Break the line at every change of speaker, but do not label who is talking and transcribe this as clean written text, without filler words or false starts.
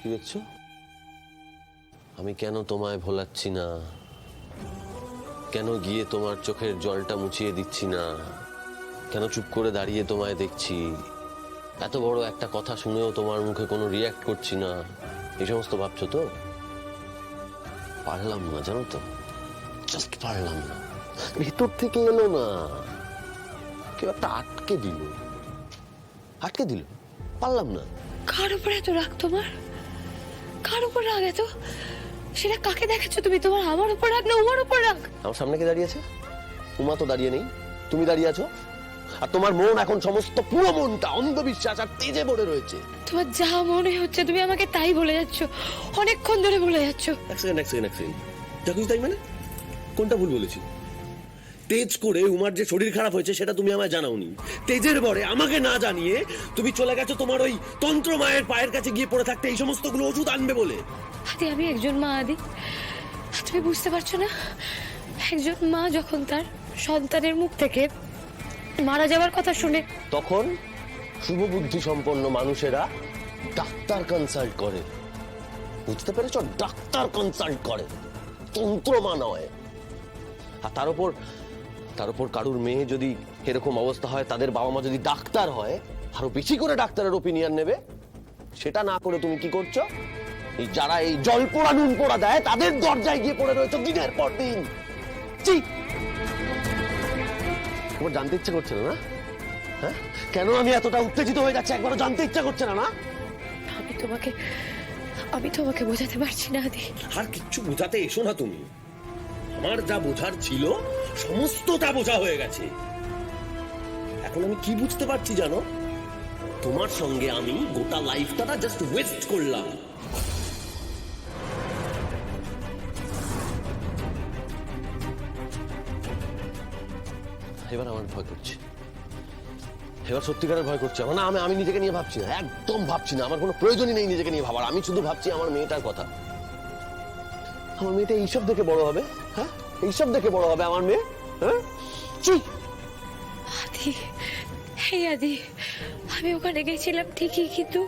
কি দেখছো? আমি কেন তোমায় ভোলাচ্ছি না, কেন গিয়ে তোমার চোখের জলটা মুছিয়ে দিচ্ছি না, কেন চুপ করে দাঁড়িয়ে তোমায় দেখছি, এত বড় একটা কথা শুনেও তোমার মুখে কোনো রিয়াক্ট করছি না, এই সমস্ত ভাবছো তো? পারলাম না, জানো তো, জাস্ট পারলাম না। ভিতর থেকে এলো না, কেউ একটা আটকে দিল, পারলাম না।
কার উপরে এত রাগ তোমার? কার উপর রাগ এত? সেটা কাকে দেখাচ্ছ তুমি? তোমার আমার উপর রাগ না উমার উপর রাগ?
আমার সামনে কে দাঁড়িয়ে আছে? উমা তো দাঁড়িয়ে নেই, তুমি দাঁড়িয়ে আছো। আর তোমার মন এখন সমস্ত পুরো মনটা অন্ধবিশ্বাস আর তেজে ভরে রয়েছে।
তোমার যা মনে হচ্ছে তুমি আমাকে তাই বলে যাচ্ছ, অনেকক্ষণ ধরে বলে যাচ্ছ।
এক সেকেন্ড যা কিছু তাই মানে? কোনটা ভুল বলেছি? তেজ করে উমার যে শরীর খারাপ হয়েছে সেটা তুমি আমায় জানাওনি। তেজের বরে আমাকে না জানিয়ে তুমি চলে গেছো তোমার ওই তন্ত্র মায়ের পায়ের কাছে গিয়ে পড়ে থাকতে, এই সমস্তগুলো ওষুধ আনবে বলে।
আদি, আমি একজন মা আদি, তুমি বুঝতে পারছো না? একজন মা যখন তার সন্তানের মুখ থেকে মারা যাওয়ার কথা শুনে,
তখন শুভবুদ্ধি সম্পন্ন মানুষেরা ডাক্তার কনসাল্ট করে, বুঝতে পেরেছো? ডাক্তার কনসাল্ট করে, তন্ত্রমা নয়। আর তার উপর কারুর মেয়ে যদি এরকম অবস্থা হয়, তাদের বাবা মা যদি ডাক্তার হয়, আরো বেশি করে ডাক্তারের ওপিনিয়ন নেবে। সেটা না করে তুমি কি করছো? এই যারা এই জল পোড়া নুন পোড়া দেয় তাদের দরজায় গিয়ে পড়ে রয়েছে দিনের পর দিন। তোমার জানতে ইচ্ছা করছে না? হ্যাঁ, কেন আমি এতটা উত্তেজিত হয়ে যাচ্ছে একবারও জানতে ইচ্ছা করছে না?
আমি তোমাকে বোঝাতে পারছি না আদি।
আর কিচ্ছু বোঝাতে এসো না তুমি। আমার যা বোঝার ছিল সমস্তটা বোঝা হয়ে গেছে। এখন আমি কি বুঝতে পারছি জানো? তোমার সঙ্গে আমি গোটা লাইফটা জাস্ট ওয়েস্ট করলাম। এবার আমার ভয় করছে, এবার সত্যিকারের ভয় করছে আমার। না, আমি নিজেকে নিয়ে ভাবছি না, একদম ভাবছি না। আমার কোনো প্রয়োজনই নেই নিজেকে নিয়ে ভাবার। আমি শুধু ভাবছি আমার মেয়েটার কথা। আমার মেয়েটা এইসব দেখে বড় হবে। হ্যাঁ, এইসব দেখে বড় হবে আমার মেয়ে। হ্যাঁ,
আদি, হে আদি, আমি ওখানে গেছিলাম ঠিকই, কিন্তু